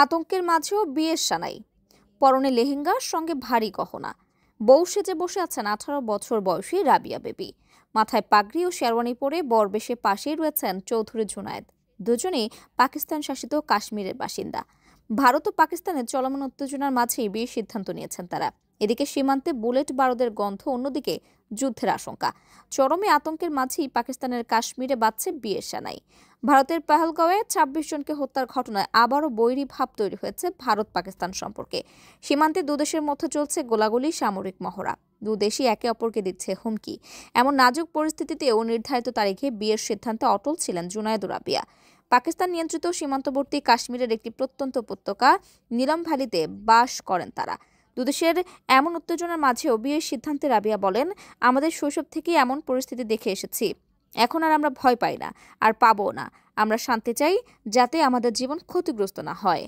আতঙ্কের মাঝেও বিয়ের সানাই, পরনে লেহেঙ্গার সঙ্গে ভারী গহনা। বউ সেজে বসে আছেন 18 বছর বয়সী রাবিয়া বেবি। মাথায় পাগড়ি ও শেরওয়ানি পরে বরবেশে পাশেই রয়েছেন চৌধুরী জুনায়েদ। দুজনেই পাকিস্তান শাসিত কাশ্মীরের বাসিন্দা। ভারত ও পাকিস্তানের চলমান উত্তেজনার মাঝেই বিয়ের সিদ্ধান্ত নিয়েছেন তারা। এদিকে সীমান্তে বুলেট বারুদের গন্ধ, অন্যদিকে যুদ্ধের আশঙ্কা। চরমে আতঙ্কের মাঝেই পাকিস্তানের কাশ্মীরে বাজছে বিয়ের সানাই। ভারতের পহলগাঁওয়ে ২৬ জনকে হত্যার ঘটনায় আবারও বৈরী ভাব তৈরি হয়েছে ভারত পাকিস্তান সম্পর্কে। সীমান্তে দুদেশের মধ্যে চলছে গোলাগুলি, সামরিক মহড়া। দুদেশই একে অপরকে দিচ্ছে হুমকি। এমন নাজুক পরিস্থিতিতেও নির্ধারিত তারিখে বিয়ের সিদ্ধান্তে অটল ছিলেন জুনায়েদ ও রাবিয়া। পাকিস্তান নিয়ন্ত্রিত সীমান্তবর্তী কাশ্মীরের একটি প্রত্যন্ত উপত্যকা নীলম ভ্যালিতে বাস করেন তারা। দুদেশের এমন উত্তেজনার মাঝেও বিয়ের সিদ্ধান্তে রাবিয়া বলেন, আমাদের শৈশব থেকেই এমন পরিস্থিতি দেখে এসেছি। এখন আর আমরা ভয় পাই না, আর পাবো না। আমরা শান্তি চাই, যাতে আমাদের জীবন ক্ষতিগ্রস্ত না হয়।